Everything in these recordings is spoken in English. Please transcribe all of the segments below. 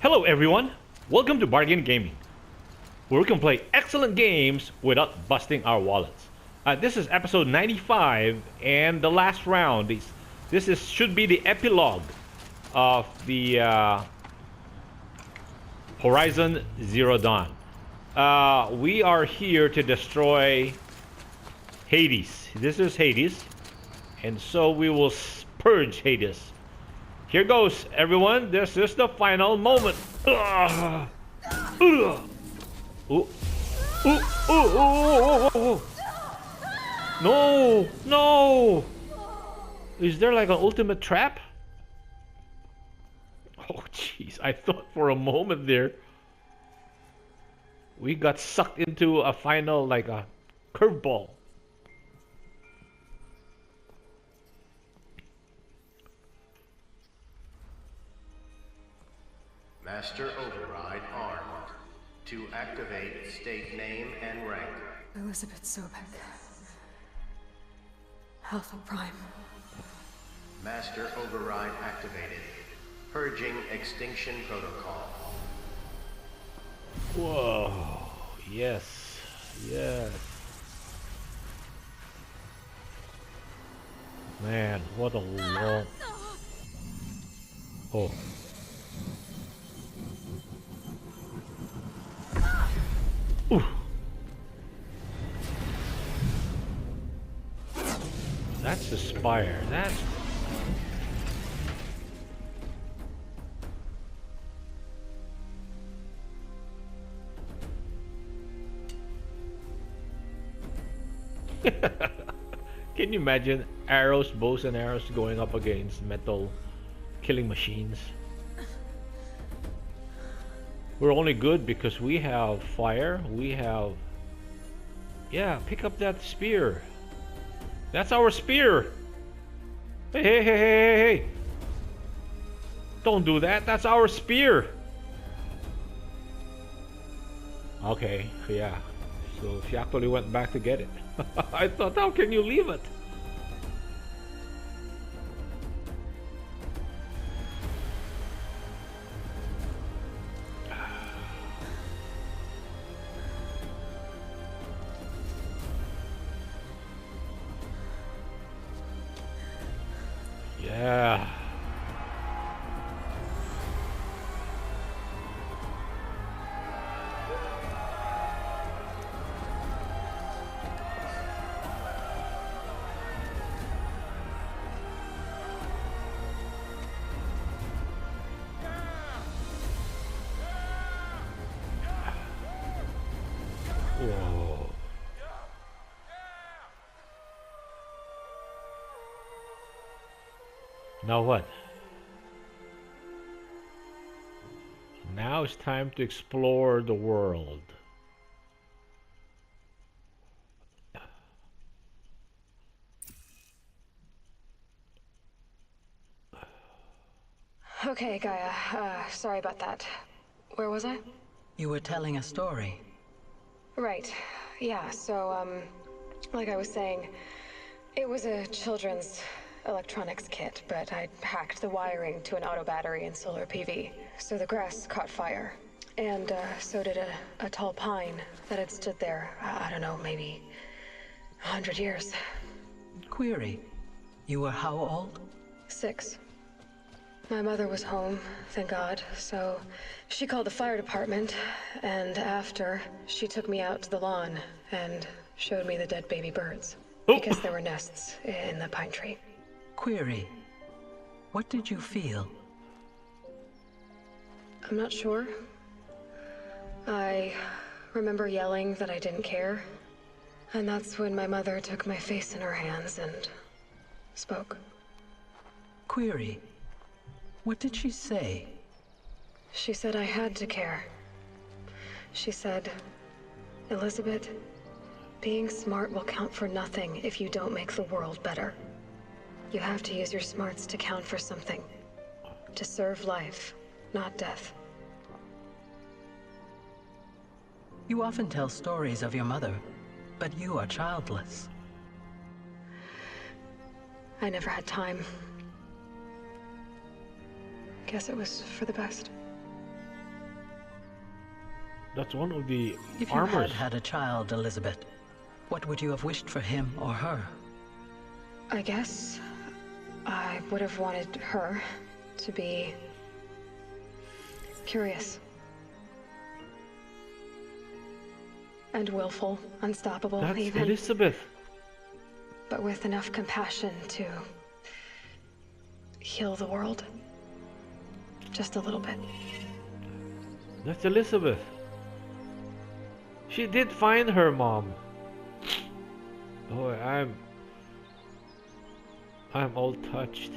Hello everyone, welcome to Bargain Gaming, where we can play excellent games without busting our wallets. This is episode 95 and the last round. Should be the epilogue of the Horizon Zero Dawn. We are here to destroy Hades. This is Hades, and so we will purge Hades. Here goes, everyone. This is the final moment. Ooh. Ooh. Ooh. No, no. Is there like an ultimate trap? Oh, jeez. I thought for a moment there we got sucked into a final, like a curveball. Master Override armed. To activate, state name and rank. Elizabeth Sobek. Alpha Prime. Master Override activated. Purging Extinction Protocol. Whoa. Yes. Yes. Man, what a long... Oh. Ooh. That's the spire. That's... Can you imagine arrows, bows and arrows going up against metal killing machines? We're only good because we have fire, we have... Yeah, pick up that spear. That's our spear! Hey, hey, hey, hey, hey! Don't do that, that's our spear! Okay, yeah. So she actually went back to get it. I thought, how can you leave it? Yeah. Whoa. Now what? Now it's time to explore the world. Okay, Gaia. Sorry about that. Where was I? You were telling a story. Right. Yeah, so, like I was saying, it was a children's electronics kit, but I'd hacked the wiring to an auto battery and solar PV. So the grass caught fire. And, so did a tall pine that had stood there, I don't know, maybe 100 years. Query. You were how old? 6. My mother was home, thank God, so she called the fire department, and after, she took me out to the lawn and showed me the dead baby birds. Because there were nests in the pine tree. Query. What did you feel? I'm not sure. I remember yelling that I didn't care. And that's when my mother took my face in her hands and spoke. Query. What did she say? She said I had to care. She said, Elizabeth, being smart will count for nothing if you don't make the world better. You have to use your smarts to count for something. To serve life, not death. You often tell stories of your mother, but you are childless. I never had time. Guess it was for the best. That's one of the If you armors. had had a child, Elizabeth, what would you have wished for him or her? I guess I would have wanted her to be curious. And willful, unstoppable, That's even. Elizabeth. But with enough compassion to heal the world. Just a little bit. That's Elizabeth. She did find her mom. Boy, I'm all touched.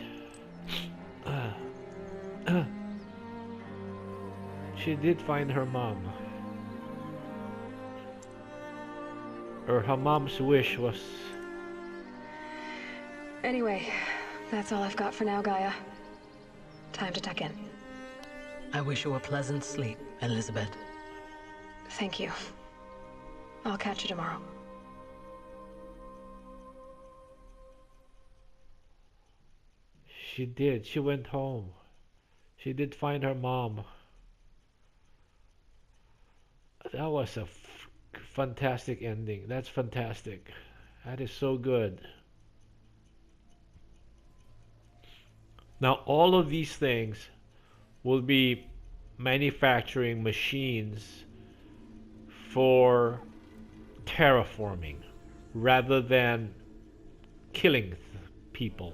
She did find her mom. Or her mom's wish was... Anyway, that's all I've got for now, Gaia. Time to tuck in. I wish you a pleasant sleep, Elizabeth. Thank you. I'll catch you tomorrow. She did. She went home. She did find her mom. That was a fantastic ending. That's fantastic. That is so good. Now, all of these things will be manufacturing machines for terraforming rather than killing people.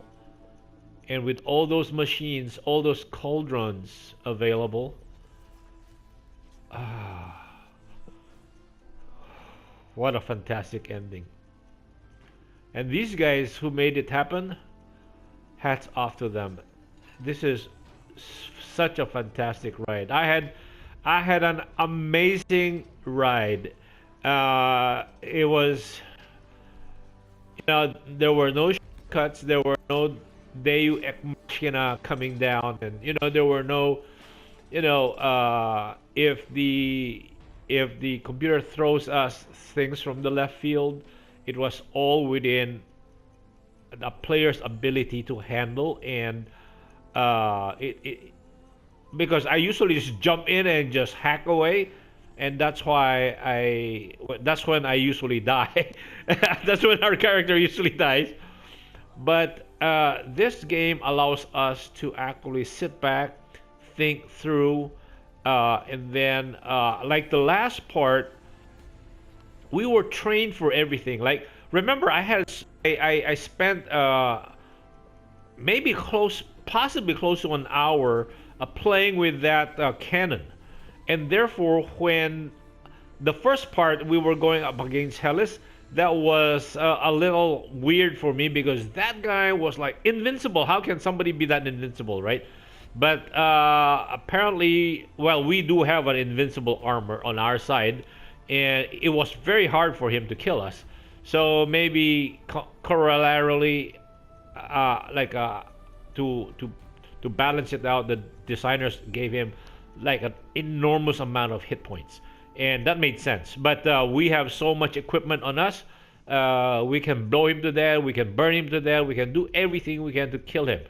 And with all those machines, all those cauldrons available, what a fantastic ending. And these guys who made it happen, hats off to them. This is such a fantastic ride. I had an amazing ride. It was, there were no shortcuts, there were no Deus Ex Machina coming down, and there were no, if the computer throws us things from the left field, it was all within the player's ability to handle, and because I usually just jump in and just hack away, and that's when I usually die. That's when our character usually dies. But this game allows us to actually sit back, think through, and then like the last part, we were trained for everything. Like, remember, I spent possibly close to an hour playing with that cannon, and therefore when the first part we were going up against Hellas, that was a little weird for me because that guy was like invincible. How can somebody be that invincible, right? But apparently, well, we do have an invincible armor on our side, and it was very hard for him to kill us. So maybe corollarily, to balance it out, the designers gave him like an enormous amount of hit points, and that made sense. But we have so much equipment on us. We can blow him to death, we can burn him to death, we can do everything we can to kill him.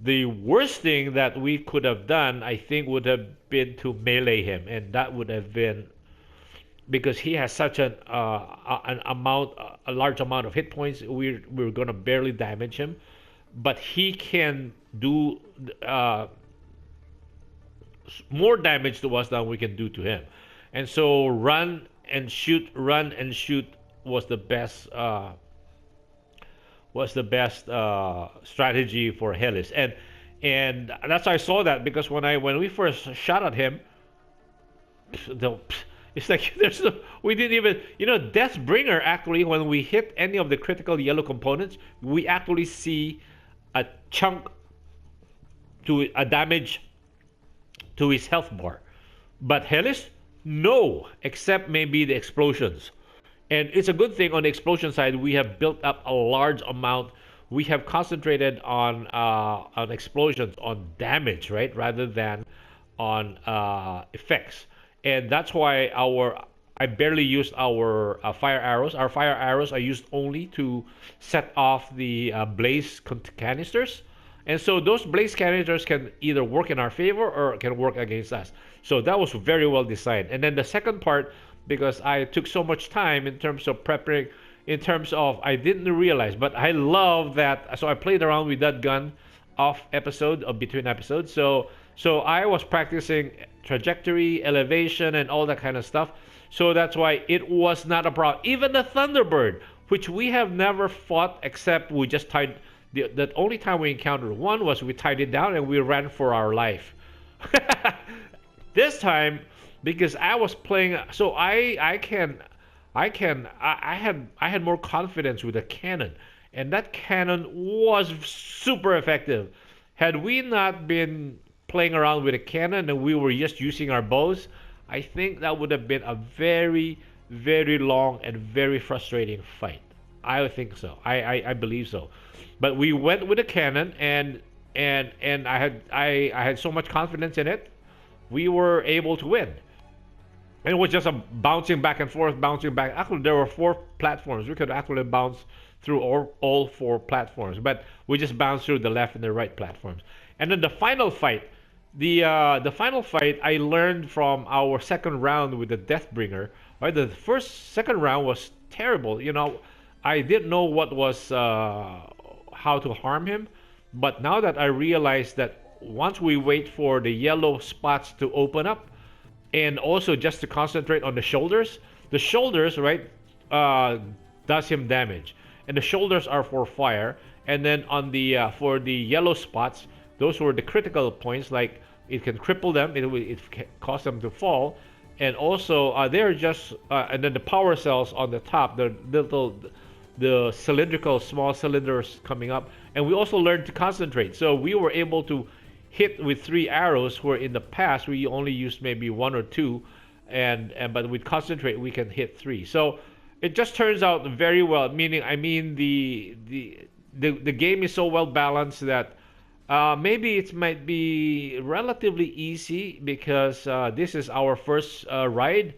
The worst thing that we could have done, I think, would have been to melee him, and that would have been because he has such a large amount of hit points. We're gonna barely damage him, but he can do more damage to us than we can do to him. And so run and shoot was the best strategy for Hellas. And that's why I saw that, because when we first shot at him, it's like we didn't even, Deathbringer, actually, when we hit any of the critical yellow components, we actually see a chunk to a damage to his health bar. But Hellas, no, except maybe the explosions. And it's a good thing on the explosion side, we have built up a large amount. We have concentrated on explosions, on damage, right, rather than on effects. And that's why I barely used our fire arrows. Our fire arrows are used only to set off the blaze canisters, And so those blaze canisters can either work in our favor or can work against us. So that was very well designed. And then the second part, because I took so much time in terms of preparing, in terms of I didn't realize, but I love that. So I played around with that gun off episode or between episodes. So I was practicing trajectory, elevation, and all that kind of stuff. So that's why it was not a problem. Even the Thunderbird, which we have never fought except we just tied. The only time we encountered one was we tied it down and we ran for our life. This time, because I was playing, so I had more confidence with the cannon, and that cannon was super effective. Had we not been playing around with a cannon and we were just using our bows, I think that would have been a very, very long and very frustrating fight. I think so. I believe so. But we went with a cannon, and I had so much confidence in it, we were able to win. And it was just a bouncing back and forth, bouncing back. Actually, there were 4 platforms. We could actually bounce through all 4 platforms, but we just bounced through the left and the right platforms. And then the final fight, the final fight, I learned from our second round with the Deathbringer. Right, the second round was terrible. You know, I didn't know what was how to harm him, but now that I realize that once we wait for the yellow spots to open up, and also just to concentrate on the shoulders, right, does him damage, and the shoulders are for fire, and then on the for the yellow spots, those were the critical points, like it can cripple them, it can cause them to fall, and also they're just and then the power cells on the top, the cylindrical small cylinders coming up, and we also learned to concentrate. So we were able to hit with 3 arrows, where in the past we only used maybe 1 or 2, and but with concentrate we can hit 3. So it just turns out very well. The game is so well balanced that maybe it might be relatively easy, because this is our first ride,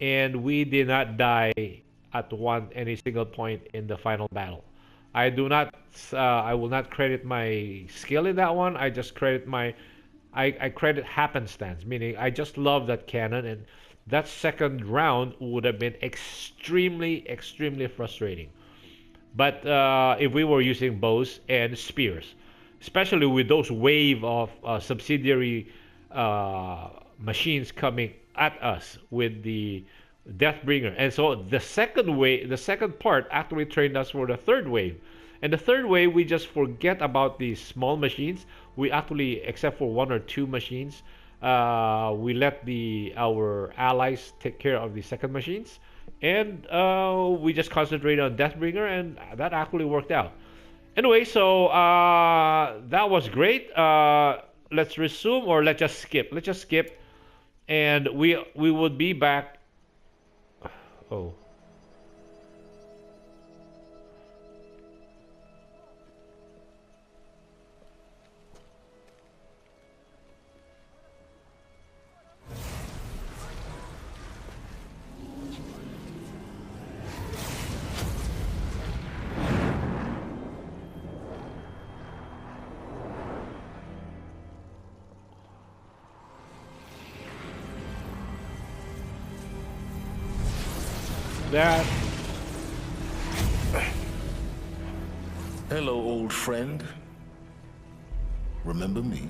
and we did not die at any single point in the final battle. I will not credit my skill in that one. I just credit I credit happenstance, meaning I just love that cannon, and that second round would have been extremely, extremely frustrating. But if we were using bows and spears, especially with those wave of subsidiary machines coming at us with the Deathbringer. And so the second part actually trained us for the third wave. And the third wave, we just forget about these small machines. We actually, except for 1 or 2 machines, we let our allies take care of the second machines, and we just concentrated on Deathbringer, and that actually worked out. Anyway, so that was great. Let's resume, or let's just skip. Let's just skip, and we would be back. Oh. That. Hello, old friend. Remember me?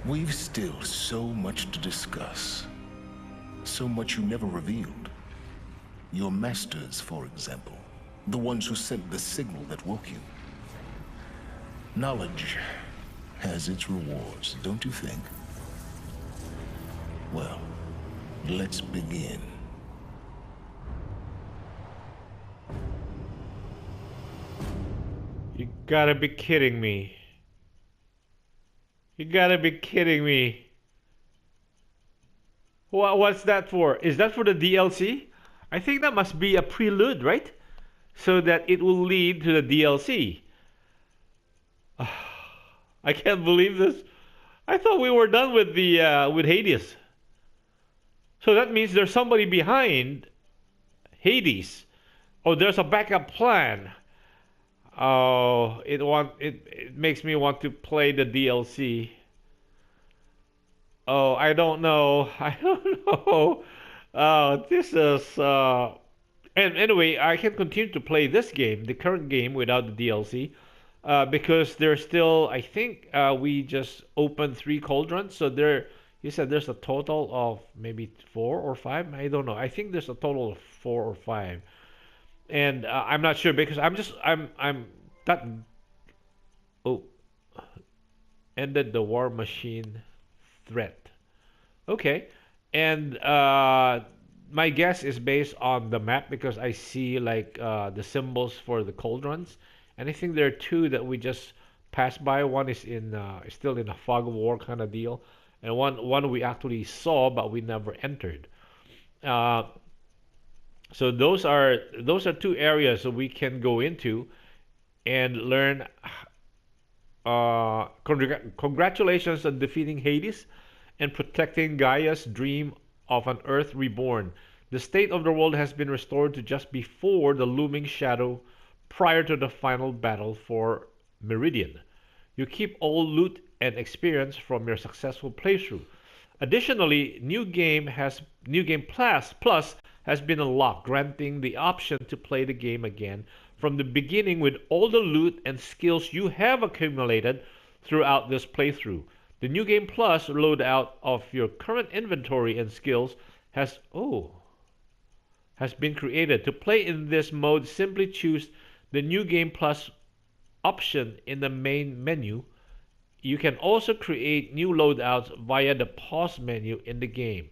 We've still so much to discuss. So much you never revealed. Your masters, for example. The ones who sent the signal that woke you. Knowledge has its rewards, don't you think? Well, let's begin. You gotta be kidding me. You gotta be kidding me. What's that for? Is that for the DLC? I think that must be a prelude, right? So that it will lead to the DLC. I can't believe this. I thought we were done with the with Hades. So that means there's somebody behind Hades. Or there's a backup plan. Oh, it makes me want to play the DLC. Oh, I don't know. I don't know. This is and anyway, I can continue to play this game, the current game, without the DLC, because there's still. I think we just opened 3 cauldrons, so there. You said there's a total of maybe 4 or 5. I don't know. I think there's a total of 4 or 5, and I'm not sure because I'm that. Oh, ended the war machine threat. Okay, and my guess is based on the map because I see like the symbols for the cauldrons, and I think there are 2 that we just passed by. One is in still in a fog of war kind of deal, and one we actually saw but we never entered. Uh, so those are 2 areas that we can go into and learn. Congratulations on defeating Hades and protecting Gaia's dream of an Earth reborn. The state of the world has been restored to just before the looming shadow prior to the final battle for Meridian. You keep all loot and experience from your successful playthrough. Additionally, New Game Plus has been unlocked, granting the option to play the game again from the beginning with all the loot and skills you have accumulated throughout this playthrough. The New Game Plus loadout of your current inventory and skills has been created. To play in this mode, simply choose the New Game Plus option in the main menu. You can also create new loadouts via the pause menu in the game.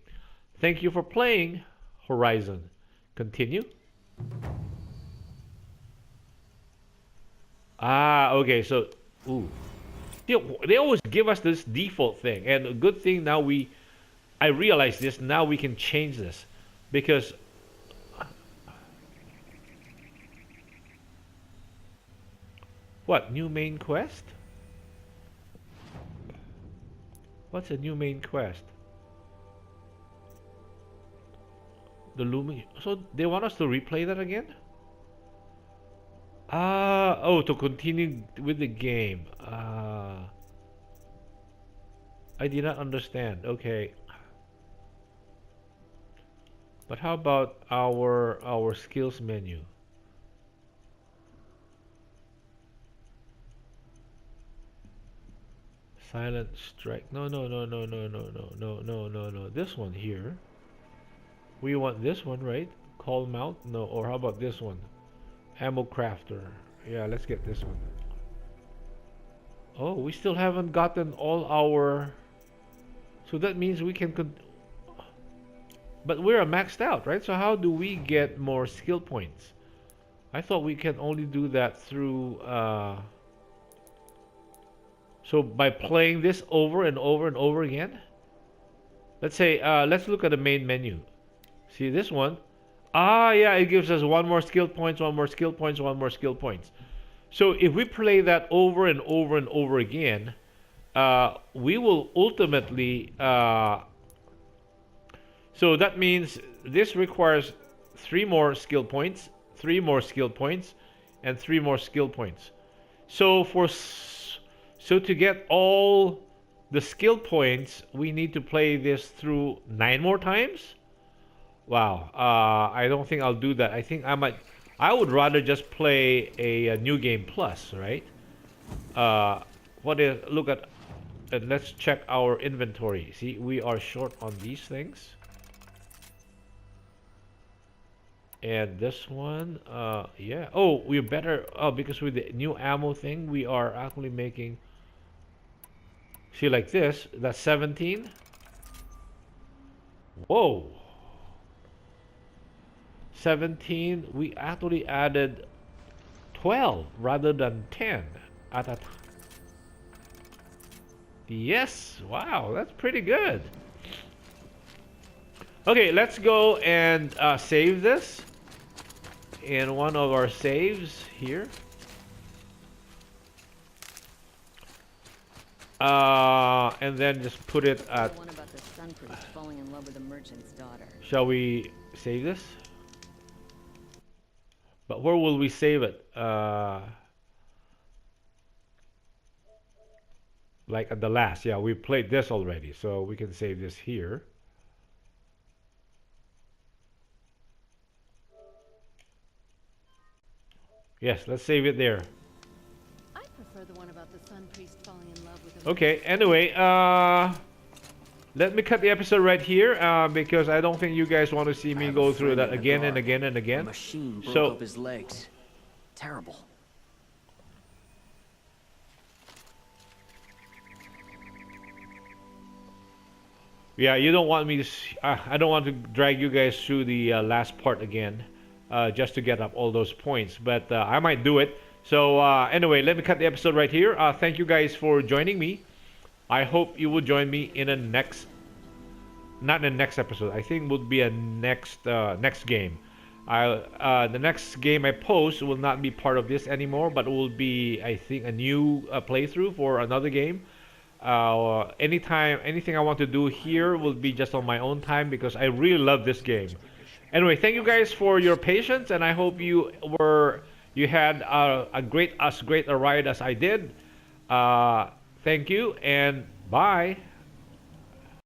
Thank you for playing Horizon. Continue. Okay, so they always give us this default thing, and a good thing now I realize this, now we can change this because what, new main quest? What's a new main quest? The looming. So they want us to replay that again? To continue with the game. I did not understand. Okay. But how about our skills menu? Silent strike. No. This one here. We want this one, right? Call mount? No. Or how about this one? Ammo crafter. Yeah, let's get this one. Oh, we still haven't gotten all our. So that means we can. But we're maxed out, right? So how do we get more skill points? I thought we can only do that through. So by playing this over and over and over again. Let's say, let's look at the main menu. See this one? Yeah, it gives us 1 more skill points, 1 more skill points, 1 more skill points. So if we play that over and over and over again, we will ultimately. So that means this requires 3 more skill points, 3 more skill points, and 3 more skill points. So to get all the skill points, we need to play this through 9 more times. Wow. I don't think I'll do that. I think I would rather just play a New Game Plus, right? Look at, and let's check our inventory. See, we are short on these things. And this one, yeah. Oh, we're better. Oh, because with the new ammo thing, we are actually making. See, like this, that's 17. Whoa. 17, we actually added 12 rather than 10 at a time. Yes, wow, that's pretty good. Okay, let's go and save this in one of our saves here. And then just put it at. The one about the sun priest falling in love with the merchant's daughter. Shall we save this? But where will we save it? like at the last. Yeah, we played this already, so we can save this here. Yes, let's save it there. I prefer the one about the sun priest falling in love with a Okay, anyway, let me cut the episode right here because I don't think you guys want to see me go through that again and again and The again. machine broke So up his legs. Terrible. yeah, you don't want me to. I don't want to drag you guys through the last part again, just to get up all those points. But I might do it. So anyway, let me cut the episode right here. Thank you guys for joining me. I hope you will join me in a next, not in the next episode. I think would be a next next game. The next game I post will not be part of this anymore, but it will be, I think, a new playthrough for another game. Anything I want to do here will be just on my own time because I really love this game. Anyway, thank you guys for your patience, and I hope you had as great a ride as I did. Thank you, and bye.